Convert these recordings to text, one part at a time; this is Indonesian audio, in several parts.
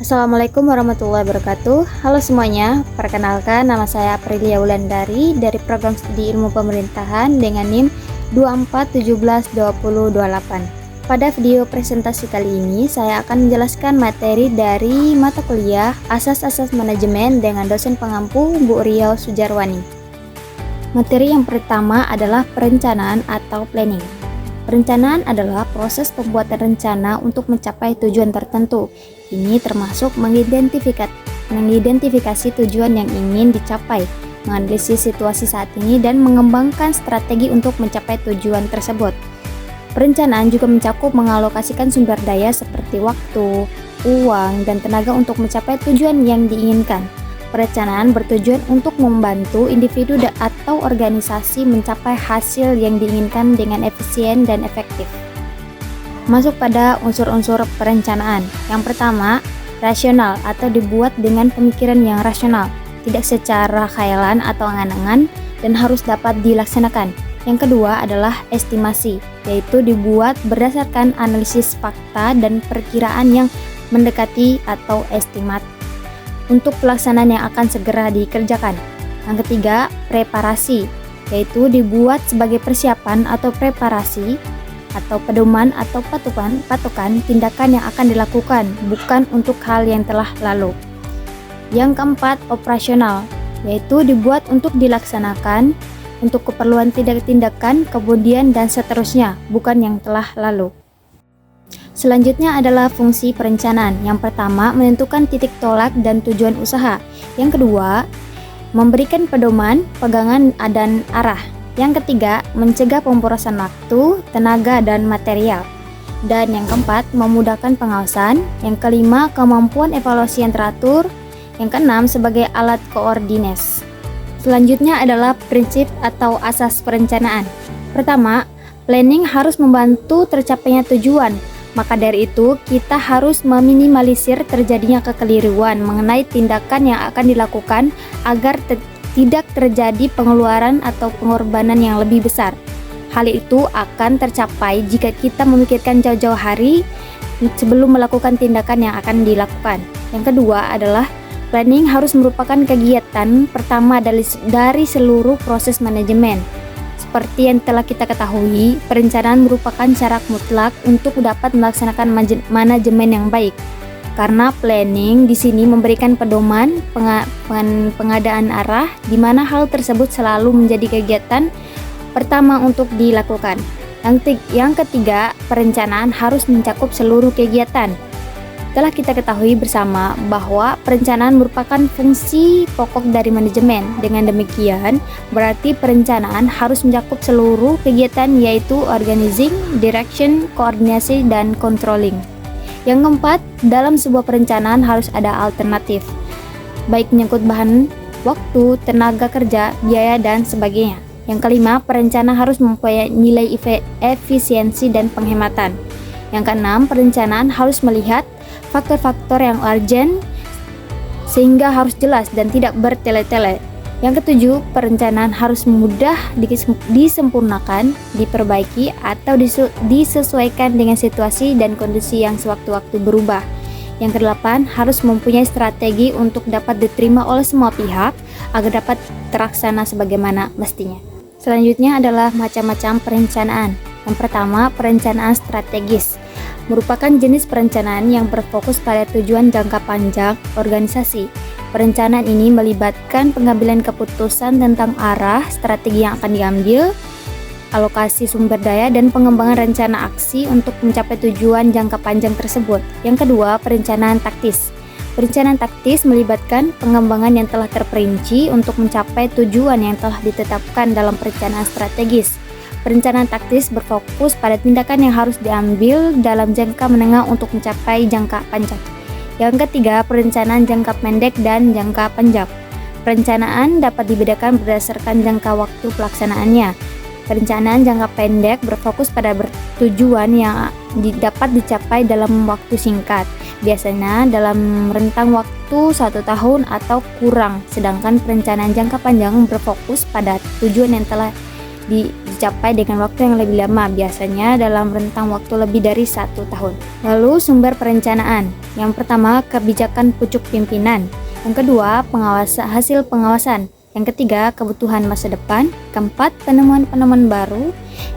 Assalamualaikum warahmatullahi wabarakatuh. Halo semuanya, perkenalkan nama saya Aprilia Wulandari dari Program Studi Ilmu Pemerintahan dengan NIM 24172028. Pada video presentasi kali ini, saya akan menjelaskan materi dari mata kuliah Asas-Asas Manajemen dengan dosen pengampu Bu Riau Sujarwani. Materi yang pertama adalah perencanaan atau planning. Perencanaan adalah proses pembuatan rencana untuk mencapai tujuan tertentu. Ini termasuk mengidentifikasi tujuan yang ingin dicapai, menganalisis situasi saat ini, dan mengembangkan strategi untuk mencapai tujuan tersebut. Perencanaan juga mencakup mengalokasikan sumber daya seperti waktu, uang, dan tenaga untuk mencapai tujuan yang diinginkan. Perencanaan bertujuan untuk membantu individu atau organisasi mencapai hasil yang diinginkan dengan efisien dan efektif. Masuk pada unsur-unsur perencanaan. Yang pertama, rasional atau dibuat dengan pemikiran yang rasional, tidak secara khayalan atau angan-angan, dan harus dapat dilaksanakan. Yang kedua adalah estimasi, yaitu dibuat berdasarkan analisis fakta dan perkiraan yang mendekati atau estimat untuk pelaksanaan yang akan segera dikerjakan. Yang ketiga, preparasi, yaitu dibuat sebagai persiapan atau preparasi atau pedoman atau patokan tindakan yang akan dilakukan, bukan untuk hal yang telah lalu. Yang keempat, operasional, yaitu dibuat untuk dilaksanakan untuk keperluan tindakan kemudian dan seterusnya, bukan yang telah lalu. Selanjutnya adalah fungsi perencanaan. Yang pertama, menentukan titik tolak dan tujuan usaha. Yang kedua, memberikan pedoman, pegangan, dan arah. Yang ketiga, mencegah pemborosan waktu, tenaga, dan material. Dan yang keempat, memudahkan pengawasan. Yang kelima, kemampuan evaluasi yang teratur. Yang keenam, sebagai alat koordinasi. Selanjutnya adalah prinsip atau asas perencanaan. Pertama, planning harus membantu tercapainya tujuan. Maka dari itu, kita harus meminimalisir terjadinya kekeliruan mengenai tindakan yang akan dilakukan agar tidak terjadi pengeluaran atau pengorbanan yang lebih besar. Hal itu akan tercapai jika kita memikirkan jauh-jauh hari sebelum melakukan tindakan yang akan dilakukan. Yang kedua adalah planning harus merupakan kegiatan pertama dari seluruh proses manajemen. Seperti yang telah kita ketahui, perencanaan merupakan syarat mutlak untuk dapat melaksanakan manajemen yang baik. Karena planning di sini memberikan pedoman, pengadaan arah, di mana hal tersebut selalu menjadi kegiatan pertama untuk dilakukan. Yang ketiga, perencanaan harus mencakup seluruh kegiatan. Telah kita ketahui bersama bahwa perencanaan merupakan fungsi pokok dari manajemen. Dengan demikian, berarti perencanaan harus mencakup seluruh kegiatan, yaitu organizing, direction, koordinasi, dan controlling. Yang keempat, dalam sebuah perencanaan harus ada alternatif, baik menyangkut bahan, waktu, tenaga kerja, biaya, dan sebagainya. Yang kelima, perencanaan harus mempunyai nilai efisiensi dan penghematan. Yang keenam, perencanaan harus melihat faktor-faktor yang urgent sehingga harus jelas dan tidak bertele-tele. Yang ketujuh, perencanaan harus mudah disempurnakan, diperbaiki, atau disesuaikan dengan situasi dan kondisi yang sewaktu-waktu berubah. Yang kedelapan, harus mempunyai strategi untuk dapat diterima oleh semua pihak agar dapat terlaksana sebagaimana mestinya. Selanjutnya adalah macam-macam perencanaan. Yang pertama, perencanaan strategis merupakan jenis perencanaan yang berfokus pada tujuan jangka panjang organisasi. Perencanaan ini melibatkan pengambilan keputusan tentang arah, strategi yang akan diambil, alokasi sumber daya, dan pengembangan rencana aksi untuk mencapai tujuan jangka panjang tersebut. Yang kedua, perencanaan taktis. Perencanaan taktis melibatkan pengembangan yang telah terperinci untuk mencapai tujuan yang telah ditetapkan dalam perencanaan strategis. Perencanaan taktis berfokus pada tindakan yang harus diambil dalam jangka menengah untuk mencapai jangka panjang. Yang ketiga, perencanaan jangka pendek dan jangka panjang. Perencanaan dapat dibedakan berdasarkan jangka waktu pelaksanaannya. Perencanaan jangka pendek berfokus pada tujuan yang dapat dicapai dalam waktu singkat, biasanya dalam rentang waktu 1 tahun atau kurang. Sedangkan perencanaan jangka panjang berfokus pada tujuan yang telah dicapai dengan waktu yang lebih lama, biasanya dalam rentang waktu lebih dari 1 tahun. Lalu sumber perencanaan. Yang pertama, kebijakan pucuk pimpinan. Yang kedua, hasil pengawasan. Yang ketiga, kebutuhan masa depan. Keempat, penemuan-penemuan baru.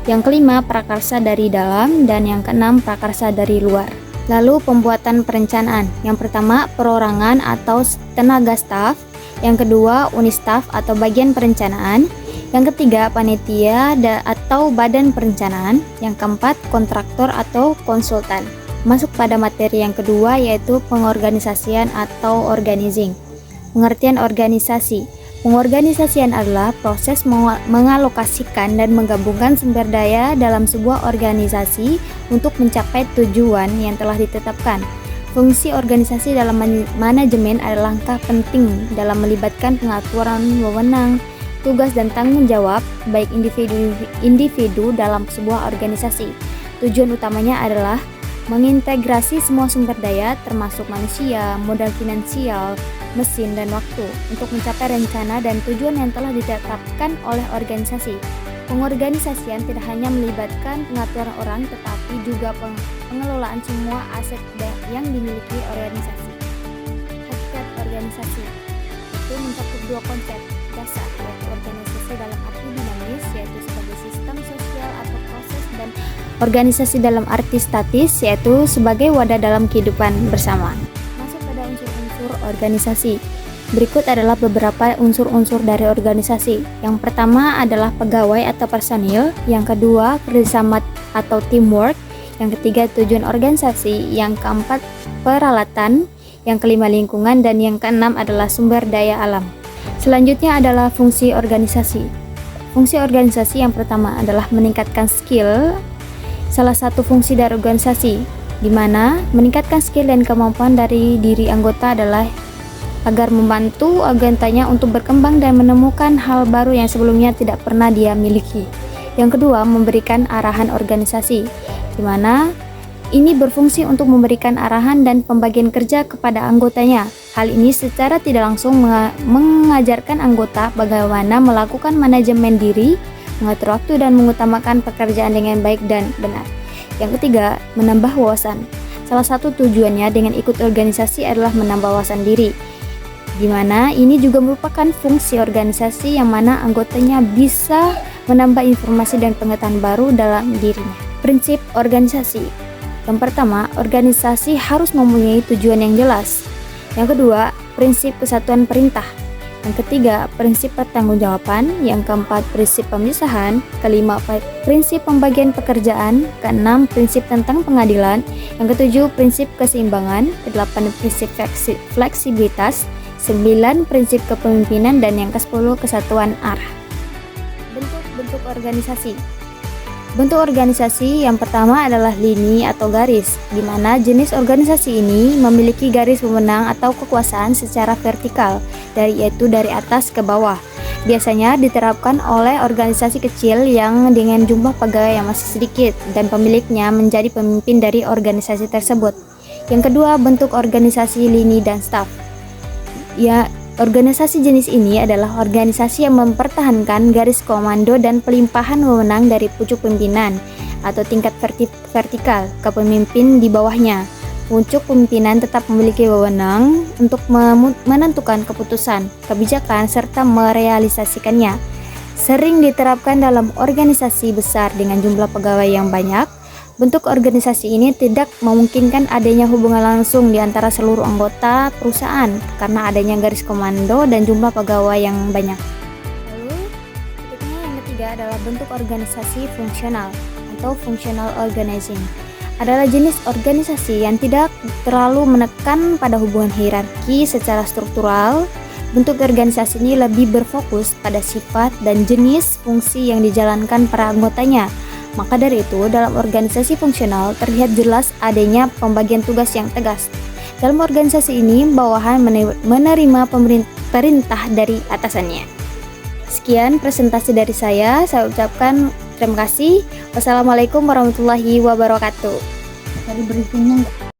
Yang kelima, prakarsa dari dalam. Dan yang keenam, prakarsa dari luar. Lalu pembuatan perencanaan. Yang pertama, perorangan atau tenaga staf. Yang kedua, unit staf atau bagian perencanaan. Yang ketiga, panitia atau badan perencanaan. Yang keempat, kontraktor atau konsultan. Masuk pada materi yang kedua, yaitu pengorganisasian atau organizing. Pengertian organisasi. Pengorganisasian adalah proses mengalokasikan dan menggabungkan sumber daya dalam sebuah organisasi untuk mencapai tujuan yang telah ditetapkan. Fungsi organisasi dalam manajemen adalah langkah penting dalam melibatkan pengaturan wewenang, tugas dan tanggung jawab baik individu dalam sebuah organisasi. Tujuan utamanya adalah mengintegrasi semua sumber daya termasuk manusia, modal finansial, mesin, dan waktu untuk mencapai rencana dan tujuan yang telah ditetapkan oleh organisasi. Pengorganisasian tidak hanya melibatkan pengaturan orang tetapi juga pengelolaan semua aset yang dimiliki organisasi. Hakikat organisasi itu mencakup 2 konsep dasar, yaitu organisasi dalam arti dinamis, yaitu sebagai sistem sosial atau proses, dan organisasi dalam arti statis, yaitu sebagai wadah dalam kehidupan bersama. Masuk pada unsur-unsur organisasi. Berikut adalah beberapa unsur-unsur dari organisasi. Yang pertama adalah pegawai atau personil, yang kedua kerjasama atau teamwork, yang ketiga tujuan organisasi, yang keempat peralatan, yang kelima lingkungan, dan yang keenam adalah sumber daya alam. Selanjutnya adalah fungsi organisasi. Fungsi organisasi yang pertama adalah meningkatkan skill. Salah satu fungsi dari organisasi di mana meningkatkan skill dan kemampuan dari diri anggota adalah agar membantu anggotanya untuk berkembang dan menemukan hal baru yang sebelumnya tidak pernah dia miliki. Yang kedua, memberikan arahan organisasi, di mana ini berfungsi untuk memberikan arahan dan pembagian kerja kepada anggotanya. Hal ini secara tidak langsung mengajarkan anggota bagaimana melakukan manajemen diri, mengatur waktu, dan mengutamakan pekerjaan dengan baik dan benar. Yang ketiga, menambah wawasan. Salah satu tujuannya dengan ikut organisasi adalah menambah wawasan diri, di mana ini juga merupakan fungsi organisasi yang mana anggotanya bisa menambah informasi dan pengetahuan baru dalam dirinya. Prinsip organisasi. Yang pertama, organisasi harus mempunyai tujuan yang jelas. Yang kedua, prinsip kesatuan perintah. Yang ketiga, prinsip pertanggungjawaban. Yang keempat, prinsip pemisahan. Kelima, prinsip pembagian pekerjaan. Keenam, prinsip tentang pengadilan. Yang ketujuh, prinsip keseimbangan. Kedelapan, prinsip fleksibilitas. 9, prinsip kepemimpinan. Dan yang ke-10, kesatuan arah. Bentuk organisasi. Bentuk organisasi yang pertama adalah lini atau garis, di mana jenis organisasi ini memiliki garis wewenang atau kekuasaan secara vertikal, yaitu dari atas ke bawah. Biasanya diterapkan oleh organisasi kecil yang dengan jumlah pegawai yang masih sedikit dan pemiliknya menjadi pemimpin dari organisasi tersebut. Yang kedua, bentuk organisasi lini dan staf. Organisasi jenis ini adalah organisasi yang mempertahankan garis komando dan pelimpahan wewenang dari pucuk pimpinan atau tingkat vertikal ke pemimpin di bawahnya. Pucuk pimpinan tetap memiliki wewenang untuk menentukan keputusan, kebijakan, serta merealisasikannya. Sering diterapkan dalam organisasi besar dengan jumlah pegawai yang banyak. Bentuk organisasi ini tidak memungkinkan adanya hubungan langsung di antara seluruh anggota perusahaan karena adanya garis komando dan jumlah pegawai yang banyak. Lalu, berikutnya yang ketiga adalah bentuk organisasi fungsional atau functional organizing. Adalah jenis organisasi yang tidak terlalu menekan pada hubungan hierarki secara struktural. Bentuk organisasi ini lebih berfokus pada sifat dan jenis fungsi yang dijalankan para anggotanya. Maka dari itu, dalam organisasi fungsional terlihat jelas adanya pembagian tugas yang tegas. Dalam organisasi ini, bawahan menerima perintah dari atasannya. Sekian presentasi dari saya ucapkan terima kasih. Wassalamualaikum warahmatullahi wabarakatuh. Tadi briefingnya